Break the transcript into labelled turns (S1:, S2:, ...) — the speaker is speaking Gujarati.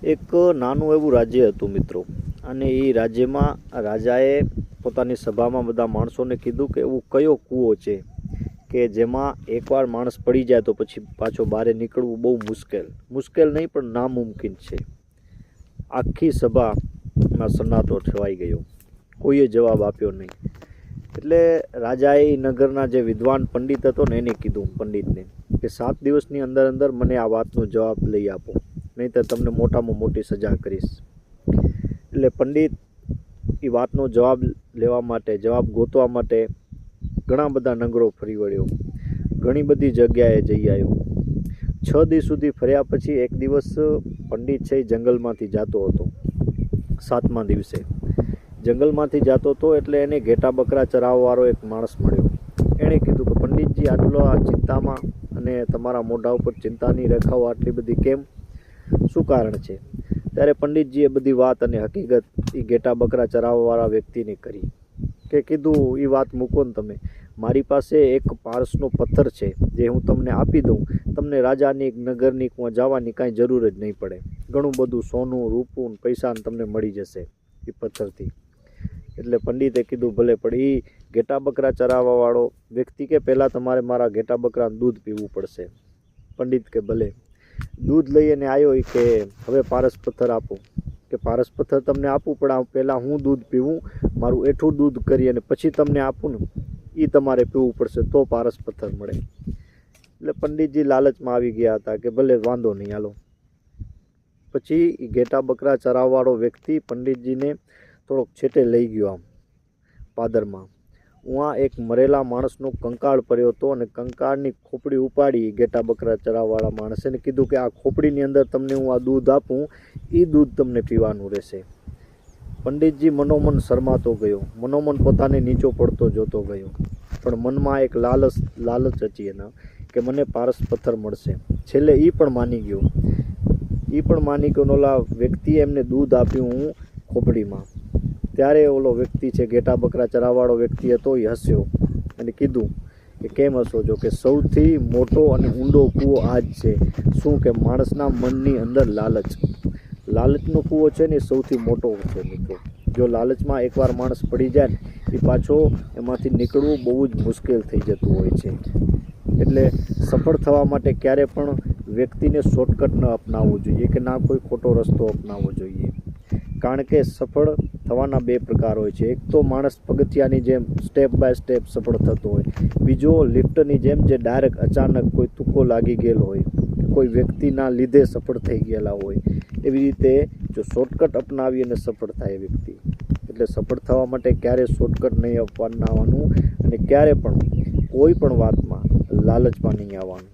S1: એક નાનું એવું રાજ્ય હતું મિત્રો, અને એ રાજ્યમાં રાજાએ પોતાની સભામાં બધા માણસોને કીધું કે એવું કયો કૂવો છે કે જેમાં એકવાર માણસ પડી જાય તો પછી પાછો બહાર નીકળવું બહુ મુશ્કેલ નહીં પણ નામુમકિન છે. આખી સભામાં સન્નાટો છવાઈ ગયો, કોઈએ જવાબ આપ્યો નહીં. એટલે રાજાએ એ નગરના જે વિદ્વાન પંડિત હતો ને એને કીધું પંડિતને કે 7 દિવસની અંદર મને આ વાતનો જવાબ લઈ આપો, નહીં તો તમને મોટામાં મોટી સજા કરીશ. એટલે પંડિત એ વાતનો જવાબ લેવા માટે, જવાબ ગોતવા માટે ઘણા બધા નગરો ફરી વળ્યો, ઘણી બધી જગ્યાએ જઈ આવ્યો. 6 દિવસ સુધી ફર્યા પછી એક દિવસ પંડિત છે એ જંગલમાંથી જતો હતો. 7મા દિવસે જંગલમાંથી જતો હતો એટલે એને ઘેટા બકરા ચરાવવાળો એક માણસ મળ્યો. એણે કીધું કે પંડિતજી, આટલો આ ચિંતામાં અને તમારા મોઢા ઉપર ચિંતાની રેખાઓ આટલી બધી કેમ, શું કારણ છે? ત્યારે પંડિતજીએ બધી વાત અને હકીકત એ ઘેટા બકરા ચરાવવાવાળા વ્યક્તિને કરી. કે કીધું, એ વાત મૂકો ને તમે, મારી પાસે એક પારસનો પથ્થર છે જે હું તમને આપી દઉં, તમને રાજાની નગરની જવાની કાંઈ જરૂર જ નહીં પડે. ઘણું બધું સોનું, રૂપું, પૈસા તમને મળી જશે એ પથ્થરથી. એટલે પંડિતે કીધું, ભલે, પણ એ ઘેટા બકરા ચરાવવાવાળો વ્યક્તિ કે પહેલાં તમારે મારા ઘેટા બકરાનું દૂધ પીવું પડશે. પંડિત કે ભલે. દૂધ લઈ અને આવ્યો કે હવે પારસ પથ્થર આપો. કે પારસ પથ્થર તમને આપું પણ પહેલાં હું દૂધ પીવું, મારું એઠું દૂધ કરી અને પછી તમને આપું ને, એ તમારે પીવું પડશે તો પારસ પથ્થર મળે. એટલે પંડિતજી લાલચમાં આવી ગયા હતા કે ભલે, વાંધો નહીં, હાલો. પછી એ ઘેટા બકરા ચરાવવાળો વ્યક્તિ પંડિતજીને થોડોક છેટે લઈ ગયો આમ પાદરમાં. ઉहाँ એક મરેલા માણસનો કંકાળ પડ્યો હતો અને કંકાળની ખોપડી ઉપાડી ઘેટા બકરા ચરાવવાળા માણસે ને કીધું કે આ ખોપડીની અંદર તમને હું આ દૂધ આપું, એ દૂધ તમને પીવાનું રહેશે. પંડિતજી મનોમન શરમાતો ગયો, મનોમન પોતાને નીચો પડતો જોતો ગયો, પણ મનમાં એક લાલચ હતી એના કે મને પારસ પથ્થર મળશે. છેલ્લે એ પણ માની ગયો. ઓલા વ્યક્તિએ એમને દૂધ આપ્યું હું ખોપડીમાં. ત્યારે ઓલો વ્યક્તિ છે, ઘેટા બકરા ચરાવવાળો વ્યક્તિ હતો, એ હસ્યો અને કીધું કે કેમ હસો છો? કે સૌથી મોટો અને ઊંડો કૂવો આ જ છે. શું? કે માણસના મનની અંદર લાલચનો કૂવો છે ને એ સૌથી મોટો છે મિત્રો. જો લાલચમાં એકવાર માણસ પડી જાય ને એ પાછો એમાંથી નીકળવું બહુ જ મુશ્કેલ થઈ જતું હોય છે. એટલે સફળ થવા માટે ક્યારે પણ વ્યક્તિને શોર્ટકટ ન અપનાવવું જોઈએ કે ના કોઈ ખોટો રસ્તો અપનાવવો જોઈએ. કારણ કે સફળ થવાના 2 પ્રકાર હોય છે. એક તો માણસ પગથિયાની જેમ સ્ટેપ બાય સ્ટેપ સફળ થતો હોય, બીજો લિફ્ટની જેમ જે ડાયરેક્ટ અચાનક કોઈ તુક્કો લાગી ગયેલો હોય, કોઈ વ્યક્તિના લીધે સફળ થઈ ગયેલા હોય. એવી રીતે જો શોર્ટકટ અપનાવી અને સફળ થાય વ્યક્તિ. એટલે સફળ થવા માટે ક્યારે શોર્ટકટ નહીં અપનાવવાનું અને ક્યારે પણ કોઈ પણ વાતમાં લાલચમાં નહીં આવવાનું.